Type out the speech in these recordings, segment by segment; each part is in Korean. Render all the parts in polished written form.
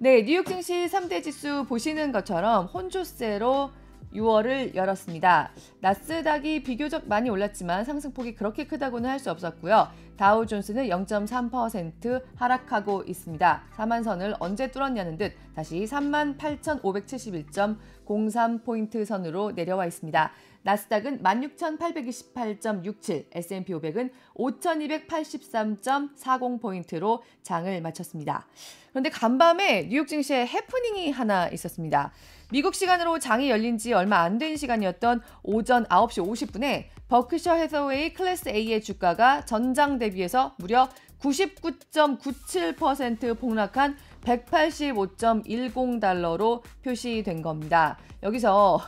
네, 뉴욕 증시 3대 지수 보시는 것처럼 혼조세로 6월을 열었습니다. 나스닥이 비교적 많이 올랐지만 상승폭이 그렇게 크다고는 할 수 없었고요. 다우존스는 0.3% 하락하고 있습니다. 4만 선을 언제 뚫었냐는 듯 다시 38,571.03포인트 선으로 내려와 있습니다. 나스닥은 16,828.67, S&P 500은 5,283.40포인트로 장을 마쳤습니다. 그런데 간밤에 뉴욕 증시에 해프닝이 하나 있었습니다. 미국 시간으로 장이 열린 지 얼마 안 된 시간이었던 오전 9시 50분에 버크셔 해서웨이 클래스 A의 주가가 전장 대비해서 무려 99.97% 폭락한 185.10달러로 표시된 겁니다. 여기서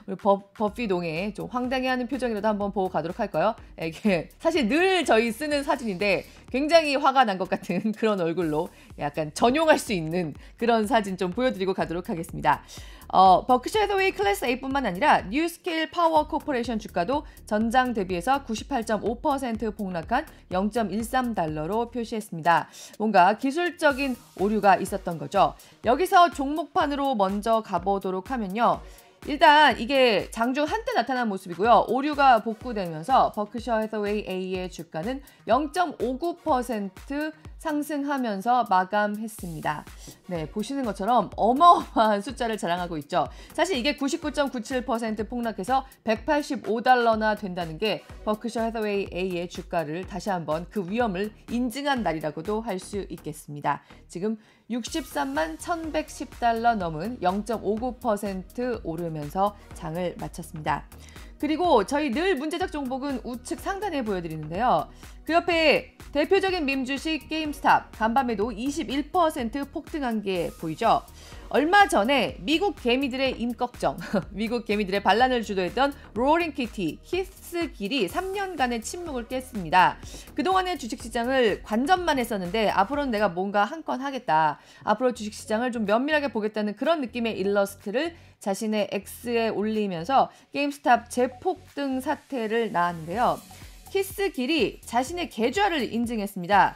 우리 버피 동의 좀 황당해하는 표정이라도 한번 보고 가도록 할까요? 이게 사실 늘 저희 쓰는 사진인데 굉장히 화가 난 것 같은 그런 얼굴로 약간 전용할 수 있는 그런 사진 좀 보여드리고 가도록 하겠습니다. 버크셔 해서웨이 클래스 A뿐만 아니라 뉴스케일 파워 코퍼레이션 주가도 전장 대비해서 98.5% 폭락한 0.13달러로 표시했습니다. 뭔가 기술적인 오류가 있었던 거죠. 여기서 종목판으로 먼저 가보도록 하면요. 일단 이게 장중 한때 나타난 모습이고요. 오류가 복구되면서 버크셔 해서웨이 A의 주가는 0.59% 상승하면서 마감했습니다. 네, 보시는 것처럼 어마어마한 숫자를 자랑하고 있죠. 사실 이게 99.97% 폭락해서 185달러나 된다는 게 버크셔 해서웨이 A의 주가를 다시 한번 그 위험을 인증한 날이라고도 할 수 있겠습니다. 지금 63만 1110달러 넘은 0.59% 오르면서 장을 마쳤습니다. 그리고 저희 늘 문제적 종목은 우측 상단에 보여드리는데요. 그 옆에 대표적인 밈 주식 게임스탑 간밤에도 21% 폭등한 게 보이죠. 얼마 전에 미국 개미들의 임꺽정, 미국 개미들의 반란을 주도했던 로링 키티, 히스 길이 3년간의 침묵을 깼습니다. 그동안의 주식시장을 관전만 했었는데 앞으로는 내가 뭔가 한 건 하겠다. 앞으로 주식시장을 좀 면밀하게 보겠다는 그런 느낌의 일러스트를 자신의 X에 올리면서 게임스탑 재폭등 사태를 낳았는데요. 히스 길이 자신의 계좌를 인증했습니다.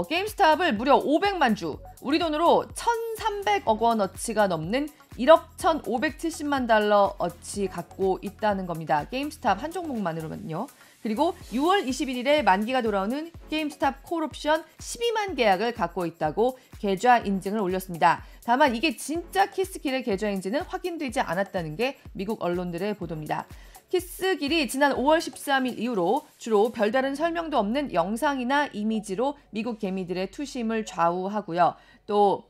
게임스탑을 무려 500만 주, 우리 돈으로 1,300억 원어치가 넘는 1억 1,570만 달러어치 갖고 있다는 겁니다. 게임스탑 한 종목만으로만요. 그리고 6월 21일에 만기가 돌아오는 게임스탑 콜옵션 12만 계약을 갖고 있다고 계좌 인증을 올렸습니다. 다만 이게 진짜 키스길의 계좌 인증은 확인되지 않았다는 게 미국 언론들의 보도입니다. 키스길이 지난 5월 13일 이후로 주로 별다른 설명도 없는 영상이나 이미지로 미국 개미들의 투심을 좌우하고요. 또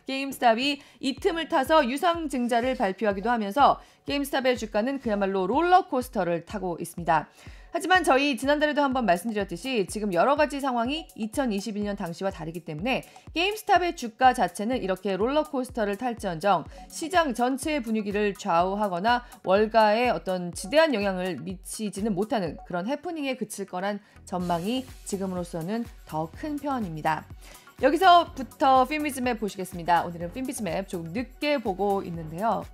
게임스탑이 이 틈을 타서 유상증자를 발표하기도 하면서 게임스탑의 주가는 그야말로 롤러코스터를 타고 있습니다. 하지만 저희 지난달에도 한번 말씀드렸듯이 지금 여러 가지 상황이 2021년 당시와 다르기 때문에 게임스탑의 주가 자체는 이렇게 롤러코스터를 탈지언정 시장 전체의 분위기를 좌우하거나 월가에 어떤 지대한 영향을 미치지는 못하는 그런 해프닝에 그칠 거란 전망이 지금으로서는 더 큰 편입니다. 여기서부터 핀비즈맵 보시겠습니다. 오늘은 핀비즈맵 조금 늦게 보고 있는데요.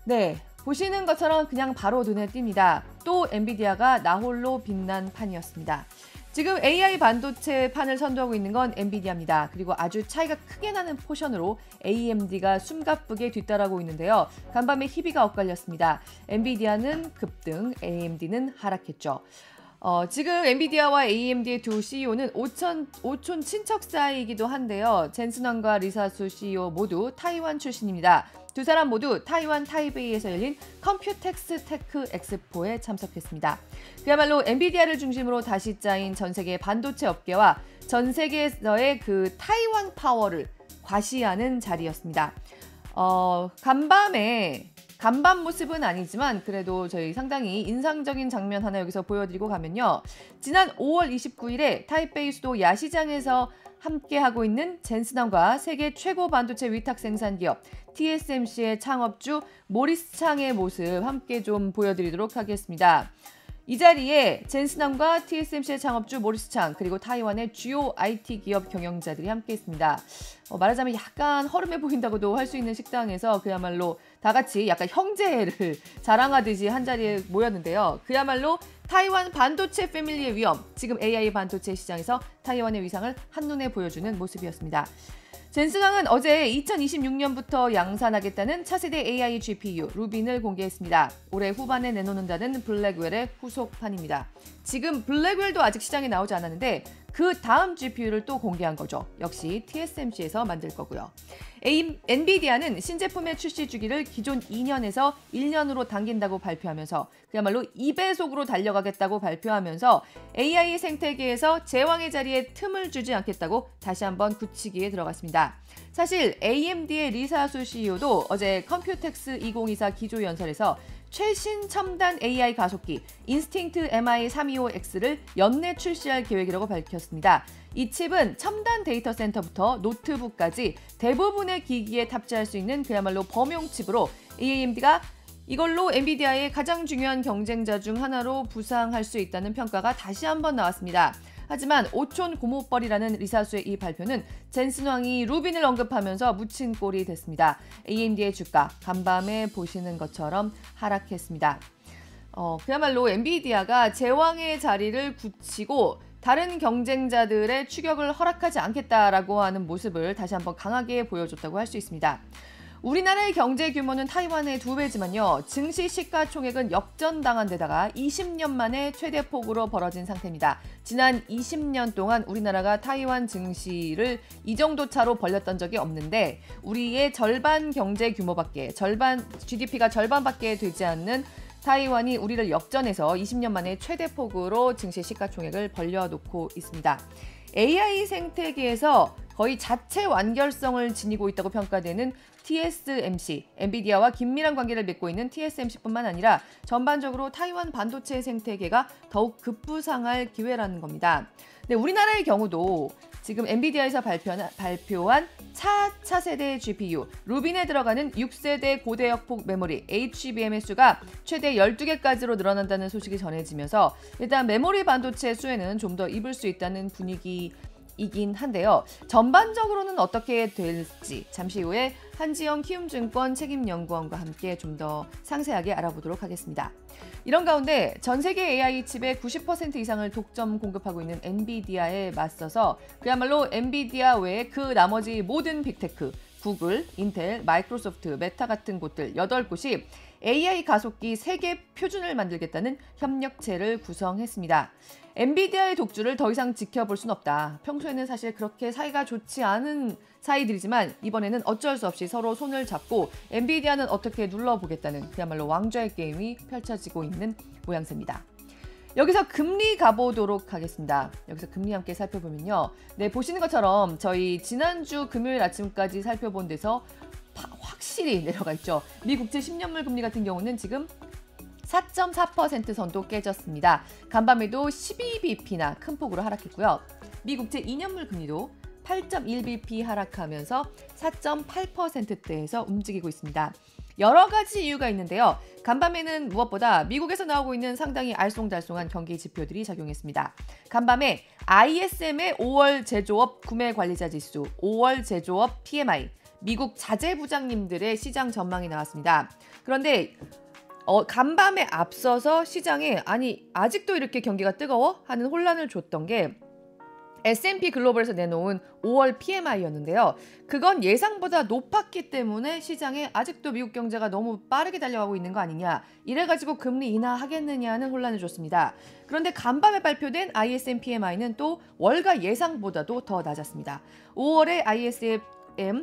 네, 보시는 것처럼 그냥 바로 눈에 띕니다. 또 엔비디아가 나홀로 빛난 판이었습니다. 지금 AI 반도체 판을 선도하고 있는 건 엔비디아입니다. 그리고 아주 차이가 크게 나는 포션으로 AMD가 숨가쁘게 뒤따라고 있는데요. 간밤에 희비가 엇갈렸습니다. 엔비디아는 급등, AMD는 하락했죠. 지금 엔비디아와 AMD의 두 CEO는 오촌 친척 사이이기도 한데요. 젠슨 황과 리사수 CEO 모두 타이완 출신입니다. 두 사람 모두 타이완 타이베이에서 열린 컴퓨텍스 테크 엑스포에 참석했습니다. 그야말로 엔비디아를 중심으로 다시 짜인 전 세계 반도체 업계와 전 세계에서의 그 타이완 파워를 과시하는 자리였습니다. 간밤 모습은 아니지만 그래도 저희 상당히 인상적인 장면 하나 여기서 보여드리고 가면요. 지난 5월 29일에 타이베이 수도 야시장에서 함께하고 있는 젠슨황과 세계 최고 반도체 위탁 생산 기업 TSMC의 창업주 모리스 창의 모습 함께 좀 보여드리도록 하겠습니다. 이 자리에 젠슨황과 TSMC의 창업주 모리스 창 그리고 타이완의 주요 IT 기업 경영자들이 함께했습니다. 말하자면 약간 허름해 보인다고도 할 수 있는 식당에서 그야말로 다 같이 약간 형제를 자랑하듯이 한자리에 모였는데요. 그야말로 타이완 반도체 패밀리의 위험, 지금 AI 반도체 시장에서 타이완의 위상을 한눈에 보여주는 모습이었습니다. 젠슨왕은 어제 2026년부터 양산하겠다는 차세대 AI GPU 루빈을 공개했습니다. 올해 후반에 내놓는다는 블랙웰의 후속판입니다. 지금 블랙웰도 아직 시장에 나오지 않았는데 그 다음 GPU를 또 공개한 거죠. 역시 TSMC에서 만들 거고요. 엔비디아는 신제품의 출시 주기를 기존 2년에서 1년으로 당긴다고 발표하면서 그야말로 2배속으로 달려가겠다고 발표하면서 AI 생태계에서 제왕의 자리에 틈을 주지 않겠다고 다시 한번 굳히기에 들어갔습니다. 사실 AMD의 리사수 CEO도 어제 컴퓨텍스 2024 기조연설에서 최신 첨단 AI 가속기 인스팅트 MI325X를 연내 출시할 계획이라고 밝혔습니다. 이 칩은 첨단 데이터 센터부터 노트북까지 대부분의 기기에 탑재할 수 있는 그야말로 범용 칩으로 AMD가 이걸로 엔비디아의 가장 중요한 경쟁자 중 하나로 부상할 수 있다는 평가가 다시 한번 나왔습니다. 하지만 오촌 고모뻘이라는 리사수의 이 발표는 젠슨왕이 루빈을 언급하면서 묻힌 꼴이 됐습니다. AMD의 주가 간밤에 보시는 것처럼 하락했습니다. 그야말로 엔비디아가 제왕의 자리를 굳히고 다른 경쟁자들의 추격을 허락하지 않겠다라고 하는 모습을 다시 한번 강하게 보여줬다고 할 수 있습니다. 우리나라의 경제 규모는 타이완의 2배지만요. 증시 시가총액은 역전당한 데다가 20년 만에 최대폭으로 벌어진 상태입니다. 지난 20년 동안 우리나라가 타이완 증시를 이 정도 차로 벌렸던 적이 없는데 우리의 절반 경제 규모밖에, GDP가 절반밖에 되지 않는 타이완이 우리를 역전해서 20년 만에 최대폭으로 증시 시가총액을 벌려놓고 있습니다. AI 생태계에서 거의 자체 완결성을 지니고 있다고 평가되는 TSMC, 엔비디아와 긴밀한 관계를 맺고 있는 TSMC뿐만 아니라 전반적으로 타이완 반도체 생태계가 더욱 급부상할 기회라는 겁니다. 네, 우리나라의 경우도 지금 엔비디아에서 발표한 차세대 GPU, 루빈에 들어가는 6세대 고대역폭 메모리 HBM의 수가 최대 12개까지로 늘어난다는 소식이 전해지면서 일단 메모리 반도체 수혜는 좀 더 입을 수 있다는 분위기이긴 한데요. 전반적으로는 어떻게 될지 잠시 후에 한지영 키움증권 책임연구원과 함께 좀 더 상세하게 알아보도록 하겠습니다. 이런 가운데 전 세계 AI 칩의 90% 이상을 독점 공급하고 있는 엔비디아에 맞서서 그야말로 엔비디아 외에 그 나머지 모든 빅테크, 구글, 인텔, 마이크로소프트, 메타 같은 곳들 8곳이 AI 가속기 세계 표준을 만들겠다는 협력체를 구성했습니다. 엔비디아의 독주를 더 이상 지켜볼 순 없다. 평소에는 사실 그렇게 사이가 좋지 않은 사이들이지만 이번에는 어쩔 수 없이 서로 손을 잡고 엔비디아는 어떻게 눌러보겠다는 그야말로 왕좌의 게임이 펼쳐지고 있는 모양새입니다. 여기서 금리 가보도록 하겠습니다. 여기서 금리 함께 살펴보면요. 네, 보시는 것처럼 저희 지난주 금요일 아침까지 살펴본 데서 확실히 내려가 있죠. 미 국채 10년물 금리 같은 경우는 지금 4.4% 선도 깨졌습니다. 간밤에도 12bp나 큰 폭으로 하락했고요. 미 국채 2년물 금리도 8.1bp 하락하면서 4.8%대에서 움직이고 있습니다. 여러 가지 이유가 있는데요. 간밤에는 무엇보다 미국에서 나오고 있는 상당히 알쏭달쏭한 경기 지표들이 작용했습니다. 간밤에 ISM의 5월 제조업 구매관리자 지수, 5월 제조업 PMI, 미국 자재부장님들의 시장 전망이 나왔습니다. 그런데 간밤에 앞서서 시장에 아직도 이렇게 경기가 뜨거워? 하는 혼란을 줬던 게 S&P 글로벌에서 내놓은 5월 PMI였는데요. 그건 예상보다 높았기 때문에 시장에 아직도 미국 경제가 너무 빠르게 달려가고 있는 거 아니냐. 이래가지고 금리 인하하겠느냐는 혼란을 줬습니다. 그런데 간밤에 발표된 ISM PMI는 또 월가 예상보다도 더 낮았습니다. 5월에 ISM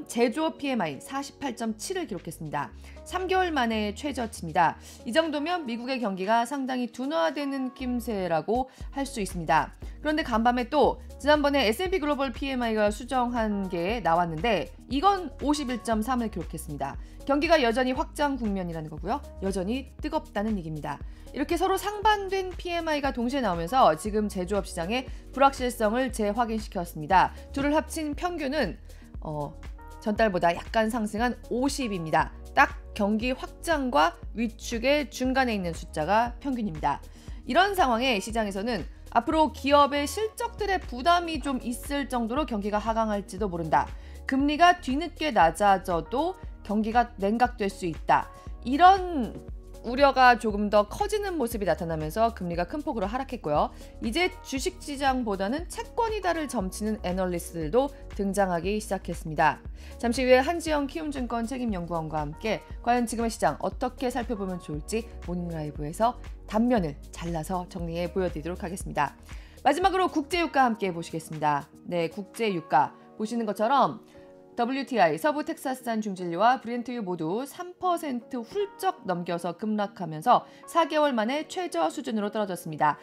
제조업 PMI 48.7을 기록했습니다. 3개월 만에 최저치입니다. 이 정도면 미국의 경기가 상당히 둔화되는 낌새라고 할 수 있습니다. 그런데 간밤에 또 지난번에 S&P 글로벌 PMI가 수정한 게 나왔는데 이건 51.3을 기록했습니다. 경기가 여전히 확장 국면이라는 거고요. 여전히 뜨겁다는 얘기입니다. 이렇게 서로 상반된 PMI가 동시에 나오면서 지금 제조업 시장의 불확실성을 재확인시켰습니다. 둘을 합친 평균은 전달보다 약간 상승한 50입니다. 딱 경기 확장과 위축의 중간에 있는 숫자가 평균입니다. 이런 상황에 시장에서는 앞으로 기업의 실적들의 부담이 좀 있을 정도로 경기가 하강할지도 모른다. 금리가 뒤늦게 낮아져도 경기가 냉각될 수 있다. 이런 우려가 조금 더 커지는 모습이 나타나면서 금리가 큰 폭으로 하락했고요. 이제 주식시장보다는 채권이다를 점치는 애널리스트들도 등장하기 시작했습니다. 잠시 후에 한지영 키움증권 책임연구원과 함께 과연 지금의 시장 어떻게 살펴보면 좋을지 모닝라이브에서 단면을 잘라서 정리해 보여드리도록 하겠습니다. 마지막으로 국제유가 함께 보시겠습니다. 네, 국제유가 보시는 것처럼 WTI 서부 텍사스산 중진리와 브렌트유 모두 3% 훌쩍 넘겨서 급락하면서 4개월 만에 최저 수준으로 떨어졌습니다.